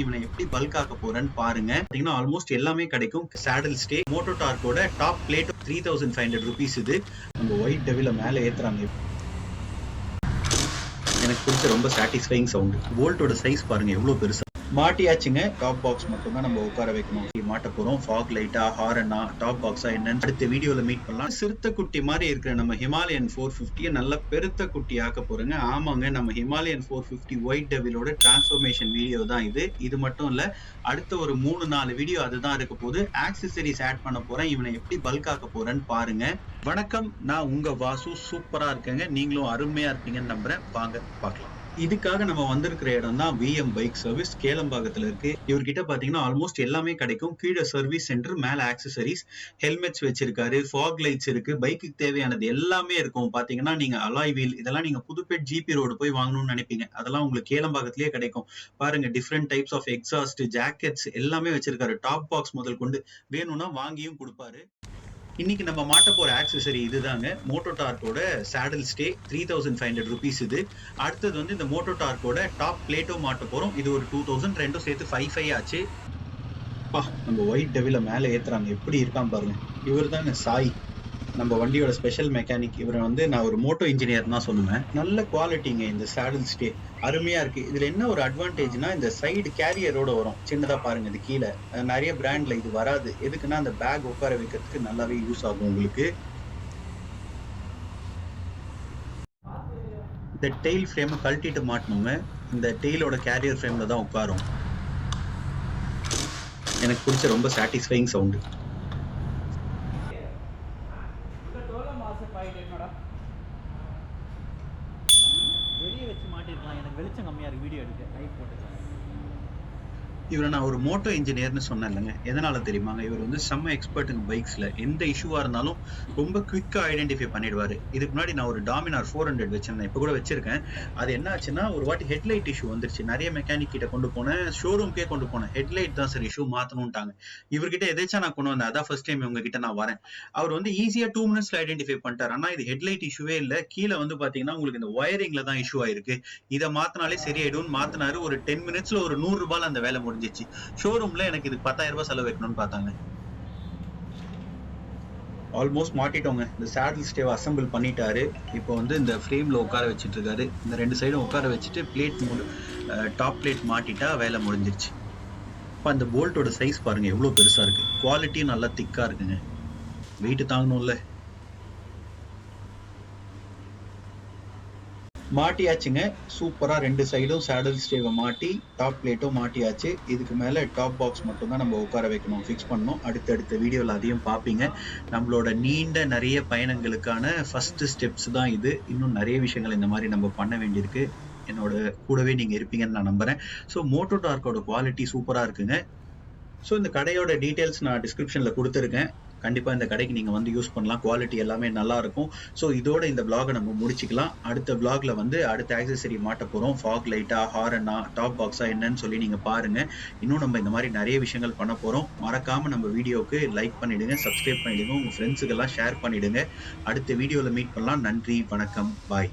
இவனை எப்படி பல்க் ஆக்க போறேன்னு பாருங்க. பாத்தீங்கன்னா ஆல்மோஸ்ட் எல்லாமே கிடைக்கும். சாடல் ஸ்டே மோட்டோ டார்க்கோட டாப் பிளேட் 3500 rupees. இது நம்ம ஒயிட் டெவில மேல ஏத்துறாங்க. எனக்கு பிடிச்ச ரொம்ப சாட்டிஸ்ஃபைங் சவுண்ட். போல்ட்டோட சைஸ் பாருங்க எவ்வளவு பெருசா மாட்டியாச்சுங்க. டாப் பாக்ஸ் மட்டும் தான் நம்ம உட்கார வைக்கணும். மாட்ட போறோம். ஃபாக் லைட்டா, ஹாரனா, டாப் பாக்ஸா என்னன்னு அடுத்த வீடியோல மீட் பண்ணலாம். சிறுத்தை குட்டி மாதிரி இருக்கிற நம்ம ஹிமாலயன் 450 நல்ல பெருத்த குட்டி ஆக்க போறேங்க. ஆமாங்க, நம்ம ஹிமாலயன் 450 ஒயிட் டெவிலோட டிரான்ஸ்ஃபர்மேஷன் வீடியோ தான் இது. இது மட்டும் இல்ல, அடுத்த ஒரு 3-4 வீடியோ அதுதான் இருக்க போது. ஆக்சசரிஸ் ஆட் பண்ண போறேன். இவனை எப்படி பல்க் ஆக்க போறேன்னு பாருங்க. வணக்கம், நான் உங்க வாசு. சூப்பரா இருக்கேங்க. நீங்களும் அருமையா இருப்பீங்கன்னு நம்புறேன். வாங்க பார்க்கலாம். இதுக்காக நம்ம வந்திருக்கிற இடம் தான் விஎம் பைக் சர்வீஸ், கேளம்பாக்கத்துல இருக்கு. இவர்கிட்ட பாத்தீங்கன்னா ஆல்மோஸ்ட் எல்லாமே கிடைக்கும். கீழே சர்வீஸ் சென்டர், மேல ஆக்சசரிஸ், ஹெல்மெட்ஸ் வச்சிருக்காரு, ஃபாக் லைட்ஸ் இருக்கு, பைக்குக்கு தேவையானது எல்லாமே இருக்கும். பாத்தீங்கன்னா நீங்க அலாய் வீல் இதெல்லாம் நீங்க புதுப்பேட் ஜிபி ரோடு போய் வாங்கணும்னு நினைப்பீங்க, அதெல்லாம் உங்களுக்கு கேளம்பாக்கத்திலேயே கிடைக்கும். பாருங்க, different types of exhaust, jackets எல்லாமே வச்சிருக்காரு. டாப் பாக்ஸ் முதல் கொண்டு வேணும்னா வாங்கியும் கொடுப்பாரு. இன்னைக்கு நம்ம மாட்ட போற ஆக்சசரி இதுதாங்க. மோட்டோ டார்க்கோட சாடல் ஸ்டே 3500 rupees. இது அடுத்தது வந்து இந்த மோட்டோ டார்க்கோட டாப் பிளேட்டோ மாட்ட போறோம். இது ஒரு 2000, ரெண்டும் சேர்த்து 55 ஆச்சு. நம்ம ஒயிட் டெவில மேல ஏத்துறாங்க, எப்படி இருக்கான் பாருங்க. இவர் தாங்க சாய், நம்ம வண்டியோட ஸ்பெஷல் மெக்கானிக். இவரை வந்து நான் ஒரு மோட்டோ இன்ஜினியர் தான் சொல்லுவேன். நல்ல குவாலிட்டிங்க இந்த சாடல் ஸ்டே, அருமையா இருக்கு. இதுல என்ன ஒரு அட்வான்டேஜ்னா, இந்த சைடு கேரியரோட வரும். சின்னதா பாருங்க, இது கீழே நிறைய பிராண்ட்ல இது வராது. எதுக்குன்னா அந்த பேக் உட்கார வைக்கிறதுக்கு நல்லாவே யூஸ் ஆகும் உங்களுக்கு. இந்த டெயில் ஃப்ரேமை கழட்டிட்டு மாட்டணுங்க. இந்த டெயிலோட கேரியர் ஃப்ரேம்ல தான் உட்காரும். எனக்கு பிடிச்ச ரொம்ப சாட்டிஸ்ஃபைங் சவுண்டு. வெளியே வச்சு மாட்டிருக்கலாம், எனக்கு வெளிச்சம் கம்மியா இருக்கு, வீடியோ எடுக்க லைட் போட்டுக்கலாம். இவரை நான் ஒரு மோட்டோ இன்ஜினியர்னு சொன்னேன் இல்லைங்க, எதனால தெரியுமாங்க? இவர் வந்து செம்ம எக்ஸ்பர்ட்டுங்க. பைக்ஸ்ல எந்த இஷ்யூவா இருந்தாலும் ரொம்ப குவிக்கா ஐடென்டிஃபை பண்ணிடுவாரு. இதுக்கு முன்னாடி நான் ஒரு டாமினார் 400 வச்சிருந்தேன், இப்போ கூட வச்சிருக்கேன். அது என்ன ஆச்சுன்னா, ஒரு வாட்டி ஹெட்லைட் இஷ்யூ வந்துருச்சு. நிறைய மெக்கானிக் கிட்ட கொண்டு போனேன், ஷோரூம்க்கே கொண்டு போனேன். ஹெட்லைட் தான் சார் இஷ்யூ, மாத்தணும்ட்டாங்க. இவர்கிட்ட எதாச்சும் நான் கொண்டு வந்தேன், அதான் ஃபர்ஸ்ட் டைம் உங்ககிட்ட நான் வரேன். அவர் வந்து ஈஸியா 2 minutesல ஐடென்டிஃபை பண்ணிட்டார். ஆனா இது ஹெட்லைட் இஷ்யூவே இல்ல, கீழே வந்து பாத்தீங்கன்னா உங்களுக்கு இந்த ஒயரிங்ல தான் இஷ்யூ ஆயிருக்கு. இதை மாத்தினாலே சரியாயிடும். மாத்தினாரு. ஒரு 10 minutesல ஒரு 100 ரூபாய் அந்த வேலை முடிஞ்சிச்சு. ஷோரூம்ல எனக்கு இது 10,000 ரூபாய் செலவு வைக்கணும்னு பார்த்தாங்க. ஆல்மோஸ்ட் மாட்டிட்டோங்க. இந்த சாடல் ஸ்டேவை அசம்பிள் பண்ணிட்டாரு. இப்போ வந்து இந்த ஃப்ரேம்ல உட்கார வச்சிட்டு இருக்காரு. இந்த 2 சைடும் உட்கார வச்சுட்டு பிளேட் டாப் பிளேட் மாட்டிட்டா வேலை முடிஞ்சிருச்சு. இப்போ அந்த போல்ட்டோட சைஸ் பாருங்க எவ்வளவு பெருசா இருக்கு. குவாலிட்டியும் நல்லா திக்கா இருக்குங்க. வெயிட் தாங்கணும்ல. மாட்டியாச்சுங்க. சூப்பரா 2 சைடும் சாடல் ஸ்டேவை மாட்டி டாப் பிளேட்டும் மாட்டியாச்சு. இதுக்கு மேல டாப் பாக்ஸ் மட்டும் தான் நம்ம உட்கார வைக்கணும், ஃபிக்ஸ் பண்ணணும். அடுத்தடுத்த வீடியோல அதையும் பார்ப்பீங்க. நம்மளோட நீண்ட நிறைய பயணங்களுக்கான ஃபர்ஸ்ட் ஸ்டெப்ஸ் தான் இது. இன்னும் நிறைய விஷயங்கள் இந்த மாதிரி நம்ம பண்ண வேண்டியிருக்கு. என்னோட கூடவே நீங்க இருப்பீங்கன்னு நான் நம்புறேன். ஸோ மோட்டோ டார்க்கோட குவாலிட்டி சூப்பரா இருக்குங்க. ஸோ இந்த கடையோட டீடைல்ஸ் நான் டிஸ்கிரிப்ஷன்ல கொடுத்துருக்கேன். கண்டிப்பா இந்த கடைக்கு நீங்க வந்து யூஸ் பண்ணலாம். குவாலிட்டி எல்லாமே நல்லா இருக்கும். ஸோ இதோட இந்த பிளாகை நம்ம முடிச்சுக்கலாம். அடுத்த பிளாக்ல வந்து அடுத்த ஆக்சசரி மாட்ட போறோம். ஃபாக் லைட்டா, ஹாரனா, டாப் பாக்ஸா என்னன்னு சொல்லி நீங்க பாருங்க. இன்னும் நம்ம இந்த மாதிரி நிறைய விஷயங்கள் பண்ண போறோம். மறக்காம நம்ம வீடியோக்கு லைக் பண்ணிடுங்க, சப்ஸ்கிரைப் பண்ணிடுங்க, உங்க ஃப்ரெண்ட்ஸுக்கெல்லாம் ஷேர் பண்ணிடுங்க. அடுத்த வீடியோல மீட் பண்ணலாம். நன்றி, வணக்கம், பாய்.